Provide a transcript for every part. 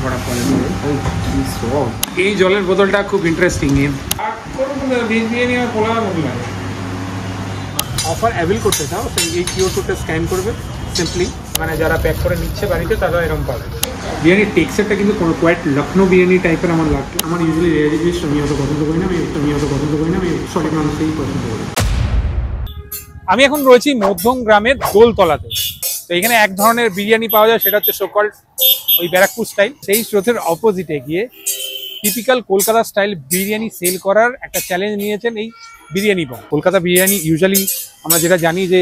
বড়া কোয়ালিটি। এই জলের বোতলটা খুব ইন্টারেস্টিং। ভেজ বিরিয়ানি আর পোলাও মনে লাগে। অফার অ্যাভেল করতে চাও তো এই কিউআর কোডটা স্ক্যান করবে সিম্পলি, মানে যারা প্যাক করে নিচ্ছে বাড়িতে তারা এরকম পাবে। বিরিয়ানির টেক্সচারটা কিন্তু কোনো কোয়াইট লখনৌ বিরিয়ানি টাইপের আমার লাগছে। আমার ইউজুয়ালি রেয়ারি জিনিস আমি অত পছন্দ করি না, আমি সলিড মানুষই পছন্দ করি। আমি এখন রয়েছি মধ্যম গ্রামের দোলতলাতে। তো এখানে এক ধরনের বিরিয়ানি পাওয়া যায়, সেটা হচ্ছে সোকল্ড ওই ব্যারাকপুর স্টাইল। সেই স্রোতের অপোজিটে গিয়ে typical Kolkata style biryani sale করার একটা চ্যালেঞ্জ নিয়েছেন এই বিরিয়ানি বং। কলকাতা বিরিয়ানি ইউজুয়ালি আমরা যেটা জানি যে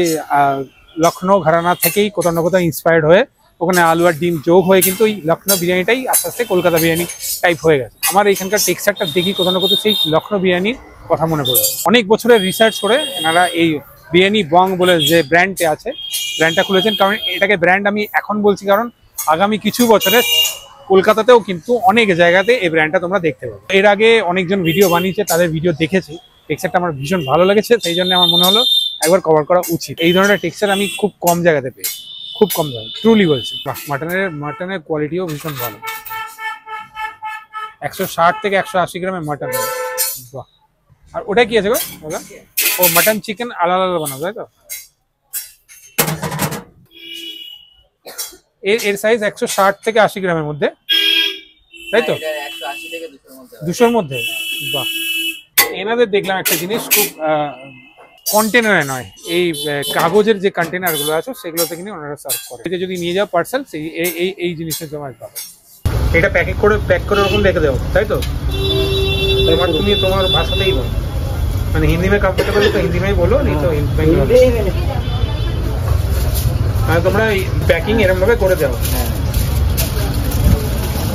লখনৌ ঘরানা থেকেই কোথাও না কোথাও ইন্সপায়ার্ড হয়ে ওখানে আলু আর ডিম যোগ হয়ে কিন্তু ওই লখনৌ বিরিয়ানিটাই আস্তে আস্তে কলকাতা বিরিয়ানি টাইপ হয়ে গেছে। আমার এইখানকার টেক্সচারটা দেখি কোথাও না কোথাও সেই লখনৌ বিরিয়ানির কথা মনে পড়ে। অনেক বছরের রিসার্চ করে এনারা এই বিরিয়ানি বং বলে যে ব্র্যান্ডটা আছে, ব্র্যান্ডটা খুলেছেন। কারণ এটাকে ব্র্যান্ড আমি এখন বলছি কারণ আগামী কিছু বছরে কলকাতাতেও কিন্তু অনেক জায়গাতে এই ব্র্যান্ডটা তোমরা দেখতে পাবে। এর আগে অনেকজন ভিডিও বানিয়েছে, তাদের ভিডিও দেখেছি, টেক্সচারটা আমার ভীষণ ভালো লেগেছে, সেই জন্য আমার মনে হলো একবার কভার করা উচিত। এই ধরনের টেক্সচার আমি খুব কম জায়গাতে পেয়েছি, খুব কম জায়গায়, ট্রুলি বলছি। মাটনের কোয়ালিটিও ভীষণ ভালো। 160 থেকে 180 গ্রামের মাটন। বাহ। আর ওটা কি আছে গো দাদা? ও মাটন চিকেন আলাদা আলাদা বানাবো, তাই তো? এর সাইজ 160 থেকে 80 গ্রামের মধ্যে, তাই তো? 200-র মধ্যে। বাহ। এনাদের দেখলাম একটা জিনিস, খুব কন্টেনারে নয়, এই কাগজের যে কন্টেনারগুলো আছে সেগুলোতে কিনে ওনারা সার্ভ করে। এটা যদি নিয়ে যাও পার্সেল, এই জিনিসটা জমা পাবে। এটা প্যাক করে ওরকম রেখে দেবো, তাই তো? তুমি তোমার ভাষাতেই বলো, মানে হিন্দি में कंफर्टेबल तो हिंदी में ही बोलो, नहीं तो মানে তোমরা প্যাকিং এরকম ভাবে করে দাও।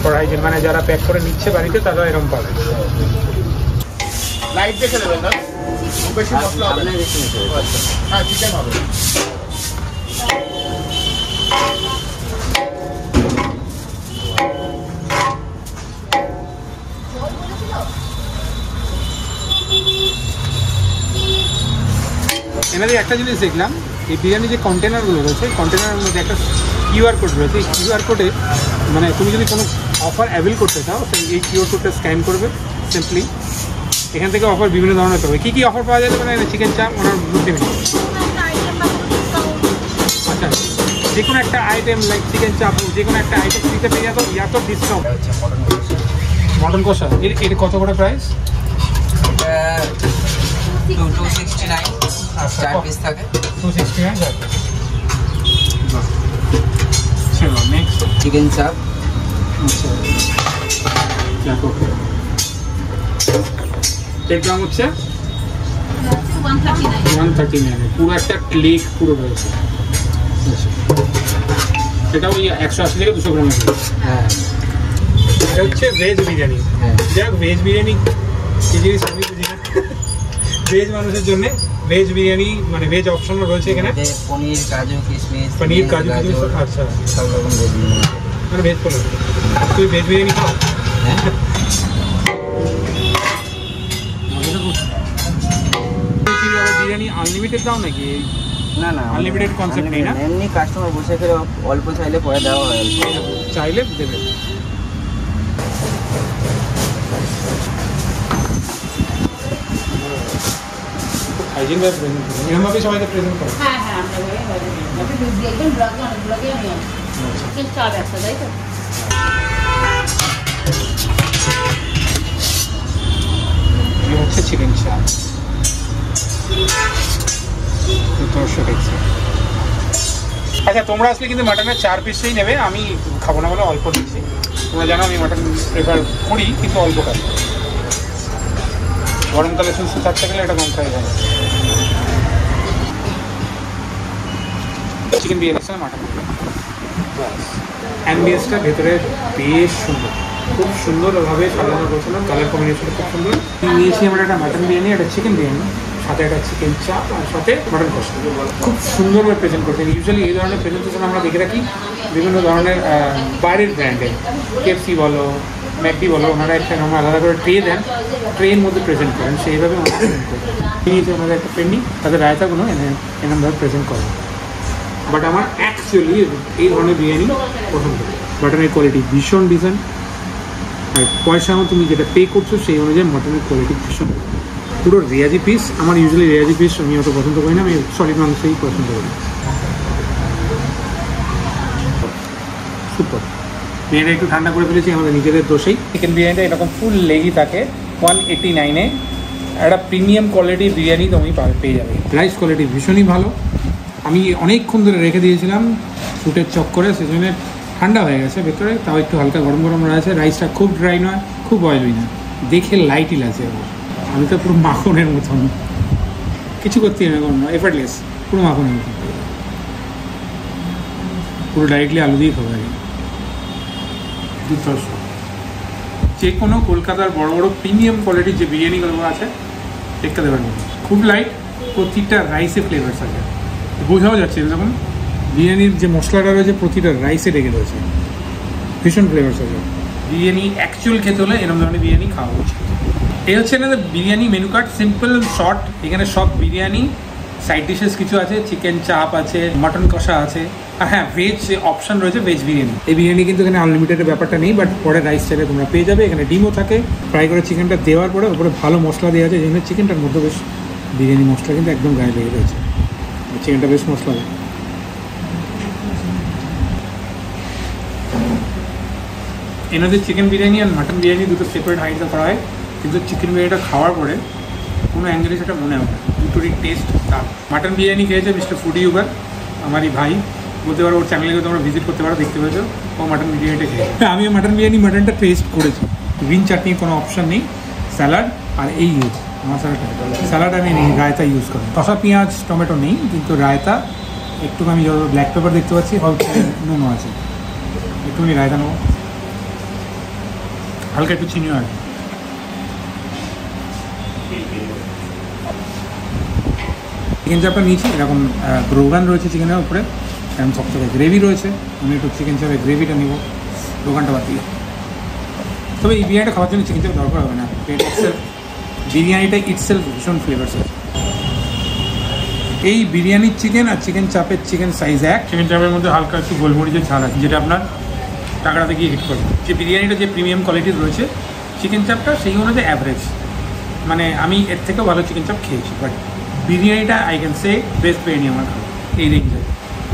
পড়াই যে মানে যারা প্যাক করে নিচ্ছে বাড়িতে তারা এরকম পাবে। লাইট দেখে দেবেন না, খুব বেশি মশলা হবে না। হ্যাঁ, চিকেন হবে। এনাদের একটা জিনিস দেখলাম, এই বিরিয়ানি যে কন্টেনারগুলো রয়েছে, কন্টেনারের মধ্যে একটা কিউআর কোড রয়েছে। এই কিউআর কোডে মানে তুমি যদি কোনো অফার অ্যাভেল করতে চাও এই কিউআর কোডটা স্ক্যান করবে সিম্পলি, এখান থেকে অফার বিভিন্ন ধরনের পাবে। কী কী অফার পাওয়া যাবে? মানে চিকেন চাপ ওনার বুঝতে নেই। আচ্ছা, যে কোনো একটা আইটেম লাইক চিকেন চাপ, যে কোনো একটা আইটেম দিতে পেয়ে যাবো, ইয়া তো ডিসকাউন্ট। মটন কষা এর কত করে প্রাইস? 269 4 পিস থাকে। 269। চলো নেক্সট চিকেন চাপ। আচ্ছা, এর দাম হচ্ছে 139। পুরো একটা প্লেট পুরো রয়েছে। এটা ওই 180 থেকে 200 গ্রামের। হ্যাঁ, এটা হচ্ছে ভেজ বিরিয়ানি। যাক, ভেজ বিরিয়ানি এই জিনিস আমি বুঝি না। ভেজ মানুষের জন্য ভেজ বিরিয়ানি মানে ভেজ অপশনও রয়েছে এখানে। পনির, কাজু, কিশমিশ, পনির, কাজু কিশমিশ। আচ্ছা, সব রকম ভেজ বিরিয়ানি। মানে ভেজ পোলাও। তুই ভেজ বিরিয়ানি খাও? হ্যাঁ। বিরিয়ানি আনলিমিটেড দাও নাকি? না না, আনলিমিটেড কনসেপ্ট নেই না? এমনি কাস্টমার বসে করে অল্প চাইলে পরে দেওয়া হয়, চাইলে দেবে। হাইজিন ভাবে প্রেজেন্ট করুন, এরকমভাবে সবাইকে প্রেজেন্ট করো। হ্যাঁ হ্যাঁ, আমরা একদম ব্লগে অনেক ব্লগে আমি চিকেন চাপ একটা, তাই তো? এই হচ্ছে চিকেন চাপ। আচ্ছা, তোমরা আসলে কিন্তু মাটনের 4 পিসই নেবে, আমি খাবো না বলে অল্প নিচ্ছি। তোমরা জানো আমি মাটন প্রেফার করি, কিন্তু অল্প খাই। গরমকালে সুস্থ থাকতে গেলে এটা কম খাই ভালো। চিকেন বিরিয়ানির সঙ্গে মাটন, অ্যাম্বিয়েন্সটা ভেতরে বেশ সুন্দর, খুব সুন্দরভাবে সাজানো গোছানো, কালার কম্বিনেশন খুব সুন্দর। নিয়েছি আমরা একটা মাটন বিরিয়ানি, একটা চিকেন বিরিয়ানি, সাথে একটা চিকেন চাপ, আর সাথে মাটন কষা। খুব সুন্দরভাবে প্রেজেন্ট করছেন। ইউজুয়ালি এই ধরনের প্রেজেন্টেশন আমরা দেখে রাখি বিভিন্ন ধরনের বাইরের ব্র্যান্ডে, কেএফসি বলো, ম্যাকডি বলো, ওনারা একটা আমরা আলাদা করে ট্রে দেন, ট্রের মধ্যে প্রেজেন্ট করেন, সেইভাবে ওনারা প্রেজেন্ট করেন। নিয়েছে ওনারা একটা পেন্ডিং, তাদের রায়তাগুলো এরকমভাবে প্রেজেন্ট করেন। বাট আমার অ্যাকচুয়ালি এই ধরনের বিরিয়ানি পছন্দ। মাটনের কোয়ালিটি ভীষণ ডিসেন্ট, আর পয়সাও তুমি যেটা পে করছো সেই অনুযায়ী মটনের কোয়ালিটি ভীষণ পুরো রেয়াজি পিস। আমার ইউজুয়ালি রেয়াজি পিস আমি অত পছন্দ করি না, আমি সলিড মাংসই পছন্দ করি। সুপার। বিরিয়ানিটা একটু ঠান্ডা করে ফেলেছি আমাদের নিজেদের দোষেই। চিকেন বিরিয়ানিটা এরকম ফুল লেগই থাকে 189-এ। একটা প্রিমিয়াম কোয়ালিটির বিরিয়ানি তুমি পেয়ে যাবে। রাইস কোয়ালিটি ভীষণই ভালো। আমি অনেকক্ষণ ধরে রেখে দিয়েছিলাম শ্যুটের চক্করে, সেজন্য ঠান্ডা হয়ে গেছে ভেতরে, তাও একটু হালকা গরম গরম রয়েছে। রাইসটা খুব ড্রাই নয়, খুব অয়েলি না, দেখে লাইটই লাগছে আমার। আমি তো পুরো মাখনের মতন, কিছু করতে হবে না, কোনো এফার্টলেস, পুরো মাখনের মতন, পুরো ডাইরেক্টলি আলু দিয়ে খাবো। যে কোনো কলকাতার বড় বড় প্রিমিয়াম কোয়ালিটির যে বিরিয়ানিগুলো আছে দেখতে দেবেন, খুব লাইট, প্রতিটা রাইসে ফ্লেভার্স আছে, বোঝাও যাচ্ছে এরকম বিরিয়ানির যে মশলাটা রয়েছে প্রতিটা রাইসে লেগে রয়েছে, ভীষণ ফ্লেভার্স আছে। বিরিয়ানি অ্যাকচুয়াল খেতে হলে এরকম ধরনের বিরিয়ানি খাওয়া উচিত। এই হচ্ছে এনাদের biryani menu card, simple short. এখানে সব বিরিয়ানি, সাইড ডিশেস কিছু আছে, চিকেন চাপ আছে, মাটন কষা আছে, আর হ্যাঁ ভেজ অপশান রয়েছে, ভেজ বিরিয়ানি। এই বিরিয়ানি কিন্তু এখানে আনলিমিটেডের ব্যাপারটা নেই, বাট পরে রাইস চাইলে তোমরা পেয়ে যাবে। এখানে ডিমও থাকে, ফ্রাই করে চিকেনটা দেওয়ার পরে ওপরে ভালো মশলা দেওয়া আছে, যেখানে চিকেনটার মধ্যে বেশ বিরিয়ানি মশলা কিন্তু একদম গায়ে লেগে রয়েছে, চিকেনটা বেশ মশলা দেয়। এনাদের চিকেন বিরিয়ানি আর মাটন বিরিয়ানি দুটো সেপারেট হাইটে করা হয়, কিন্তু চিকেন বিরিয়ানিটা খাওয়ার পরে কোনো অ্যাঙ্গেলে সেটা মনে হয় না, দুটোরই টেস্ট তার। মাটন বিরিয়ানি খেয়েছে মিস্টার ফুডি ইউবার, আমারই ভাই, বলতে পারো ওর চ্যানেলে তোমরা ভিজিট করতে পারো, দেখতে পেয়েছো ও মাটন বিরিয়ানিটা খেয়ে। আমিও মাটন বিরিয়ানি মাটনটা টেস্ট করেছি। গ্রিন চাটনির কোনো অপশান নেই, স্যালাড আর এই ইউজ মশলাটা, স্যালাড আমি নেই, রায়তা ইউজ করি। কষা পেঁয়াজ টমেটো নেই, কিন্তু রায়তা একটু আমি যত ব্ল্যাক পেপার দেখতে পাচ্ছি, হলুদ নুনও আছে, একটুখানি রায়তা নেবো, হালকা একটু চিনিও আছে। চিকেন চাপটা নিয়েছি, এরকম রোগান রয়েছে চিকেনের উপরে, এরকম সবথেকে গ্রেভি রয়েছে, আমি একটু চিকেন চাপের গ্রেভিটা নেবো, রোগানটা বাদ দিয়ে। তবে এই বিরিয়ানিটা খাওয়ার জন্য চিকেন চাপ দরকার হবে না, বিরিয়ানিটা ইটসেলফ ভীষণ ফ্লেভার্স আছে। এই বিরিয়ানির চিকেন আর চিকেন চাপের চিকেন সাইজ এক। চিকেন চাপের মধ্যে হালকা একটু গোলমরিচের ঝাল আছে, যেটা আপনার টাকাটা গিয়ে হিট করবে। যে বিরিয়ানিটা যে প্রিমিয়াম কোয়ালিটির রয়েছে, চিকেন চাপটা সেই অনুযায়ী অ্যাভারেজ, মানে আমি এর থেকেও ভালো চিকেন চাপ খেয়েছি, বাট বিরিয়ানিটা I can say best biryani আমার খাবো এই রেঞ্জে।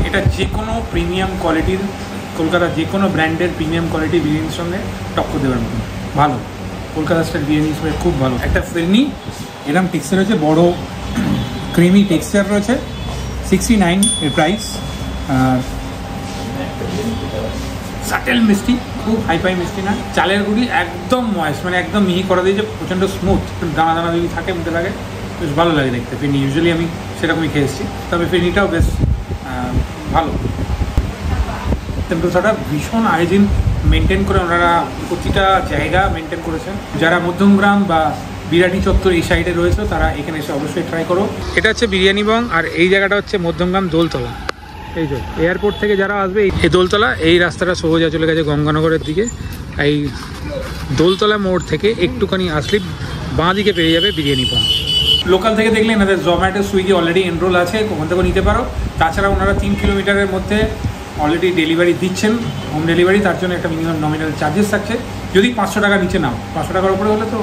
এটা যে কোনো প্রিমিয়াম কোয়ালিটির, কলকাতার যে কোনো ব্র্যান্ডের প্রিমিয়াম কোয়ালিটির বিরিয়ানির সঙ্গে টক্কর দেওয়ার মতন ভালো। কলকাতা স্টাইল বিরিয়ানি হিসেবে খুব ভালো। একটা ফিরনি এরকম টেক্সচার রয়েছে, বড় ক্রিমি টেক্সচার রয়েছে, 69 এর প্রাইস। আর সাটেল মিষ্টি, খুব হাইফাই মিষ্টি না, চালের গুঁড়ি একদম ময়েস্ট, মানে একদম মিহি করে দিয়েছে, প্রচণ্ড স্মুথ, দানা দানা যদি থাকে মধ্যে লাগে, বেশ ভালো লাগে দেখতে। ফিরনি ইউজুয়ালি আমি সেরকমই খেয়ে এসেছি, তবে ফিরনিটাও বেশ ভালো। টেম্পারেচারটা ভীষণ হাইজিন মেনটেন করে ওনারা প্রতিটা জায়গা মেনটেন করেছেন। যারা মধ্যমগ্রাম বা বিরাটি চত্বর এই সাইডে রয়েছে তারা এখানে এসে অবশ্যই ট্রাই করো। এটা হচ্ছে বিরিয়ানি বং, আর এই জায়গাটা হচ্ছে মধ্যমগ্রাম দোলতলা। এই যে এয়ারপোর্ট থেকে যারা আসবে এই দোলতলা, এই রাস্তাটা সোজা চলে গেছে গঙ্গানগরের দিকে। এই দোলতলা মোড় থেকে একটুখানি আসলে বাঁ দিকে পেয়ে যাবে বিরিয়ানি বং। লোকাল থেকে দেখলে এনাদের জোম্যাটো, সুইগি অলরেডি এনরোল আছে, ওখান থেকেও নিতে পারো। তাছাড়া ওনারা 3 কিলোমিটারের মধ্যে অলরেডি ডেলিভারি দিচ্ছেন, হোম ডেলিভারি। তার জন্য একটা মিনিমাম নমিনাল চার্জেস থাকছে, যদি 500 টাকা নিচে নাও। 500 টাকার উপরে হলে তো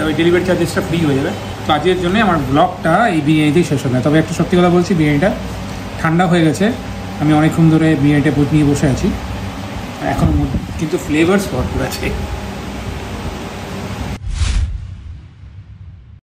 ওই ডেলিভারি চার্জেসটা ফ্রি হয়ে যাবে। তো আজকের জন্য আমার ব্লগটা এই বিরিয়ানিতেই শেষ হবে। তবে একটা সত্যি কথা বলছি, বিরিয়ানিটা ঠান্ডা হয়ে গেছে, আমি অনেকক্ষণ ধরে বিরিয়ানিটা নিয়ে বসে আছি, এখন কিন্তু ফ্লেভার্স ভরপুর আছে।